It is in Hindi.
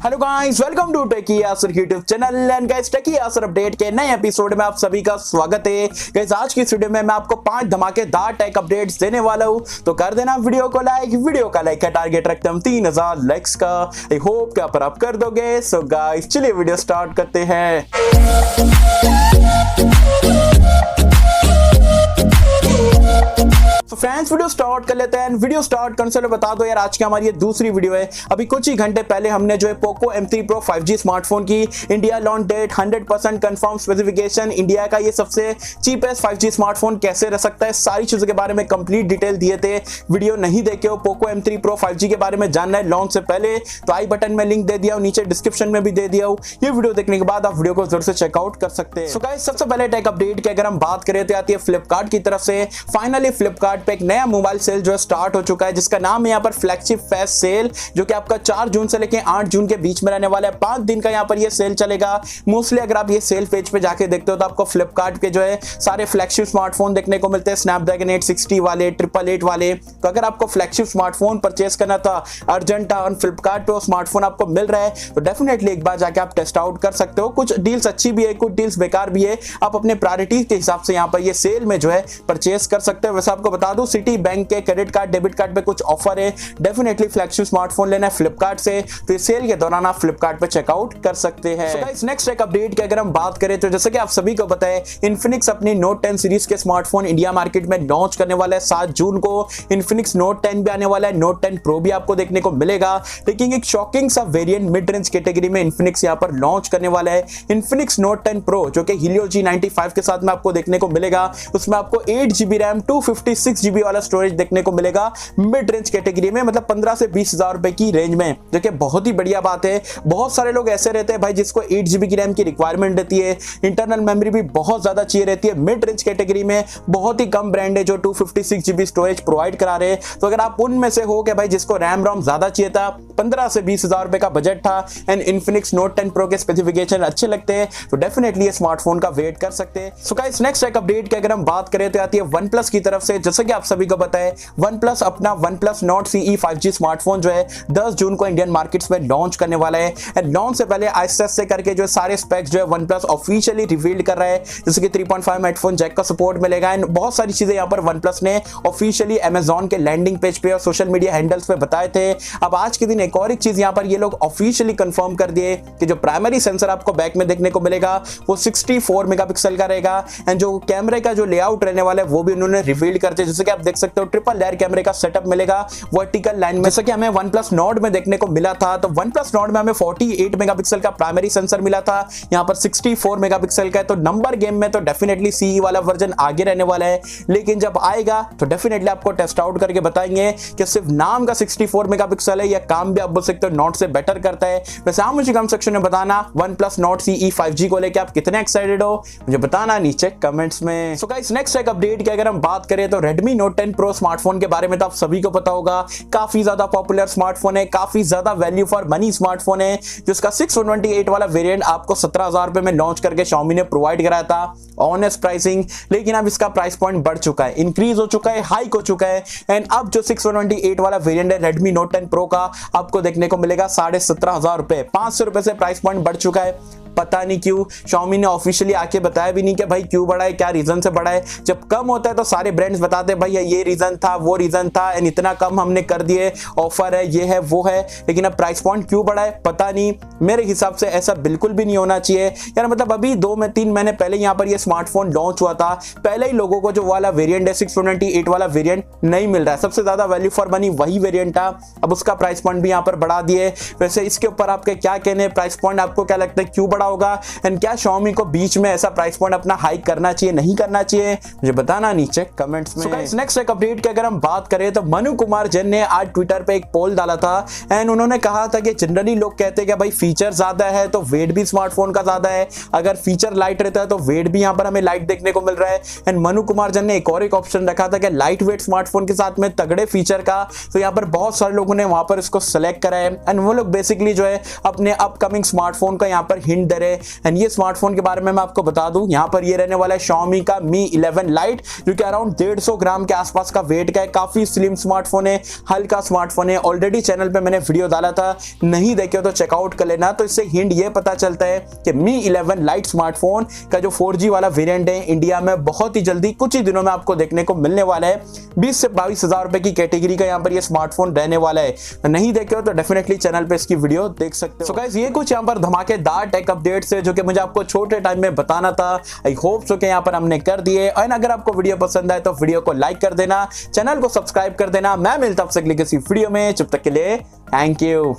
Hello guys, welcome to Techie Yasar YouTube channel and guys Techie Yasar update के नए एपिसोड में आप सभी का स्वागत है। गाइस आज की इस वीडियो में मैं आपको 5 धमाकेदार टेक अपडेट्स देने वाला हूं, तो कर देना वीडियो को लाइक। वीडियो का लाइक का टारगेट रखते हम 3000 लाइक्स का। आई होप कि आप कर दोगे। सो गाइस चलिए वीडियो स्टार्ट करते हैं। तो फ्रेंड्स वीडियो स्टार्ट कर लेते हैं। वीडियो स्टार्ट करने से पहले बता दो यार, आज की हमारी ये दूसरी वीडियो है। अभी कुछ ही घंटे पहले हमने जो है Poco M3 Pro 5G smartphone की India launch date, 100% confirm specification, India का ये सबसे चीपेस्ट 5G स्मार्टफोन कैसे रह सकता है, सारी चीजों के बारे में कंप्लीट डिटेल दिए थे। वीडियो नहीं देखे हो, पोको M3 Pro 5G के बारे में जानना है लॉन्च से पहले, तो आई बटन में लिंक दे दिया हूं, नीचे डिस्क्रिप्शन में भी दे दिया हूं। ये वीडियो देखने के बाद आप वीडियो को जरूर से चेकआउट कर सकते हैं। सो गाइस सबसे पहले टेक अपडेट की अगर हम बात करें तो आती है फ्लिपकार्ट की तरफ से। फाइनली फ्लिपकार्ट पे एक नया मोबाइल सेल जो है स्टार्ट हो चुका है, जिसका नाम है यहाँ पर फ्लैगशिप फेस्ट सेल, जो कि आपका 4 जून से लेकर 8 जून के बीच में रहने वाला है। 5 दिन का यहाँ पर ये सेल चलेगा। मोस्टली अगर आप ये सेल पेज पे जाके देखते हो तो आपको फ्लिपकार्ट के जो है सारे फ्लैगशिप स्मार्टफोन देखने को मिलते हैं, स्नैपड्रैगन 860 वाले, 888 वाले। तो अगर आपको फ्लैगशिप स्मार्टफोन परचेस करना था अर्जेंट और फ्लिपकार्ट पे स्मार्टफोन आपको मिल रहा है, तो डेफिनेटली एक बार जाके आप टेस्ट आउट कर सकते हो। कुछ डील्स अच्छी भी है, कुछ डील्स बेकार भी है। आप अपने प्रायोरिटी के हिसाब से यहाँ पर ये सेल में जो है परचेस कर सकते हो। वैसे आपको बता दूं, सिटी बैंक के क्रेडिट कार्ड, डेबिट कार्ड पे कुछ ऑफर है। डेफिनेटली फ्लैगशिप स्मार्टफोन लेना है फ्लिपकार्ट से, तो इस सेल के दौरान आप फ्लिपकार्ट पे चेकआउट कर सकते हैं। So guys, नेक्स्ट एक अपडेट की अगर हम बात करें तो जैसे कि आप सभी को पता है, इन्फिनिक्स अपनी नोट 10 सीरीज के स्मार्टफोन इंडिया मार्केट में लॉन्च करने वाला है 7 जून को। इन्फिनिक्स नोट 10 भी आने वाला है, नोट 10 प्रो भी आपको देखने को मिलेगा। लेकिन एक शॉकिंग सा वेरिएंट मिड रेंज कैटेगरी में इन्फिनिक्स यहाँ पर लॉन्च करने वाला है। इन्फिनिक्स नोट 10 प्रो जो कि हीलियो G95 के साथ में आपको देखने को मिलेगा। उसमें आपको 8GB रैम 256GB वाला स्टोरेज देखने को मिलेगा मिड रेंज कैटेगरी में, मतलब 15 से 20,000 रुपए की रेंज में, जो कि बहुत ही बढ़िया बात है। बहुत सारे लोग ऐसे रहते हैं भाई जिसको 8GB की रैम की रिक्वायरमेंट रहती है, इंटरनल मेमोरी भी बहुत ज्यादा चाहिए रहती है। मिड रेंज कैटेगरी में बहुत ही कम ब्रांड है जो 256GB स्टोरेज प्रोवाइड करा रहे हैं। तो अगर आप उनमें से हो कि भाई जिसको रैम रोम ज्यादा चाहिए था, 15 से 20,000 रुपए का बजट था, एंड इन्फिनिक्स नोट 10 प्रो के स्पेसिफिकेशन अच्छे लगते हैं, तो डेफिनेटली ये स्मार्टफोन का वेट कर सकते हैं। सो गाइस नेक्स्ट एक अपडेट की अगर हम बात करें तो आती है OnePlus की तरफ से। जैसे कि आप सभी को पता है, OnePlus अपना OnePlus Nord CE 5G smartphone जो है 10 जून को इंडियन मार्केट्स में लॉन्च करने वाला है। एंड लॉन्च से पहले आहिस्ते करके जो सारे स्पेक्स जो है OnePlus ऑफिशियली रिवील्ड कर रहा है, जैसे कि 3.5 हेडफोन जैक का सपोर्ट मिलेगा, एंड बहुत सारी चीजें यहाँ पर OnePlus ने ऑफिशियली Amazon के लैंडिंग पेज पे और सोशल मीडिया हैंडल्स पे बताए थे। अब आज के दिन एक और चीज यहाँ पर ये लोग ऑफिशियली कंफर्म कर दिए कि जो प्राइमरी सेंसर आपको बैक में देखने को मिलेगा वो 64 मेगापिक्सल का रहेगा, एंड जो कैमरे का जो लेआउट रहने वाला है वो भी उन्होंने रिवील कर दिया। जैसे कि आप देख सकते हो, ट्रिपल लेयर कैमरे का सेटअप मिलेगा वर्टिकल लाइन में, जैसे कि हमें OnePlus Nord में देखने को मिला था। तो OnePlus Nord में हमें 48 मेगापिक्सल का प्राइमरी सेंसर मिला था, यहाँ पर 64 मेगापिक्सल का है। तो नंबर गेम में तो डेफिनेटली CE वाला वर्जन आगे रहने वाला है, लेकिन जब आएगा तो डेफिनेटली आपको टेस्ट आउट करके बताएंगे कि सिर्फ नाम का 64 मेगापिक्सल है या काम भी आप बोल सकते हो Nord से बेटर करता है। वैसे आप मुझे कमेंट सेक्शन में बताना OnePlus Nord CE 5G को लेकर आप कितने एक्साइटेड हो, मुझे बताना नीचे कमेंट्स में। सो गाइस नेक्स्ट एक अपडेट की अगर हम बात करें तो Redmi Note 10 Pro स्मार्टफोन के बारे में तो आप सभी को पता होगा, काफी ज्यादा पॉपुलर स्मार्टफोन है, काफी ज्यादा वैल्यू फॉर मनी स्मार्टफोन है, जिसका 628 वाला वेरिएंट आपको 17,000 रुपए में लॉन्च करके Xiaomi ने प्रोवाइड कराया था ऑनेस्ट प्राइसिंग। लेकिन अब इसका प्राइस पॉइंट बढ़ चुका है, इंक्रीज हो चुका है, हाइक हो चुका है, एंड अब जो 628 वाला वेरिएंट है Redmi Note 10 Pro का आपको देखने को मिलेगा 17,500 रुपए, 500 रुपए से प्राइस पॉइंट बढ़ चुका है। पता नहीं क्यों, Xiaomi ने ऑफिशियली आके बताया भी नहीं कि भाई क्यों बढ़ा है, क्या रीजन से बढ़ा है। जब कम होता है तो सारे ब्रांड्स बताते हैं भाई ये रीजन था, वो रीजन था, एंड इतना कम हमने कर दिए, ऑफर है, ये है, वो है। लेकिन अब प्राइस पॉइंट क्यों बढ़ा है पता नहीं। मेरे हिसाब से ऐसा बिल्कुल भी नहीं होना चाहिए यार। मतलब अभी 2-3 महीने पहले यहाँ पर ये स्मार्टफोन लॉन्च हुआ था, पहले ही लोगों को जो वाला वेरिएंट है 628 वाला वेरिएंट नहीं मिल रहा है। सबसे ज्यादा वैल्यू फॉर मनी वही वेरिएंट था, अब उसका प्राइस पॉइंट भी यहाँ पर बढ़ा दिए। वैसे इसके ऊपर आपके क्या कहने, प्राइस पॉइंट आपको क्या लगता है क्यों बढ़ा होगा, एंड क्या Xiaomi को बीच में ऐसा प्राइस पॉइंट अपना हाइक करना चाहिए, नहीं करना चाहिए, मुझे बताना नीचे कमेंट्स में। नेक्स्ट एक अपडेट की अगर हम बात करें तो मनु कुमार जैन ने आज ट्विटर पे एक पोल डाला था, एंड उन्होंने कहा था कि जनरली लोग कहते हैं कि भाई फीचर ज्यादा है तो वेट भी स्मार्टफोन का ज्यादा है, अगर फीचर लाइट रहता है तो वेट भी यहाँ पर हमें लाइट देखने को मिल रहा है। एंड मनु कुमार जैन ने एक और ऑप्शन रखा था कि लाइट वेट स्मार्टफोन के साथ में तगड़े फीचर का, तो यहाँ पर बहुत सारे लोगों ने वहां पर इसको सेलेक्ट करा है, एंड वो लोग बेसिकली जो है अपने अपकमिंग स्मार्टफोन का यहाँ पर हिंट दे रहे। एंड ये स्मार्टफोन के बारे में मैं आपको बता दूं, यहाँ पर ये रहने वाला है Xiaomi का Mi 11 Lite, जो कि अराउंड 150 ग्राम के आसपास का वेट का है। काफी स्लिम स्मार्टफोन है, हल्का स्मार्टफोन है। ऑलरेडी चैनल पे मैंने वीडियो डाला था, नहीं देखे हो तो चेकआउट कर लेना। तो इससे हिंट ये पता चलता है कि Mi 11 Lite स्मार्टफोन का जो 4G वाला वेरिएंट है इंडिया में बहुत ही जल्दी कुछ ही दिनों में आपको देखने को मिलने वाला है। 20 से 22 हजार रुपए की कैटेगरी का यहाँ पर ये स्मार्टफोन रहने वाला है। नहीं देखे हो तो डेफिनेटली चैनल पे इसकी वीडियो देख सकते हो। सो गाइस, ये कुछ यहाँ पर धमाकेदार टेक अपडेट्स है जो कि मुझे आपको छोटे टाइम में बताना था। आई होप सो कि यहाँ पर हमने कर दिए। और अगर आपको वीडियो पसंद आए तो वीडियो को लाइक कर देना, चैनल को सब्सक्राइब कर देना। मैं मिलता हूं आपसे किसी वीडियो में, जब तक के लिए थैंक यू।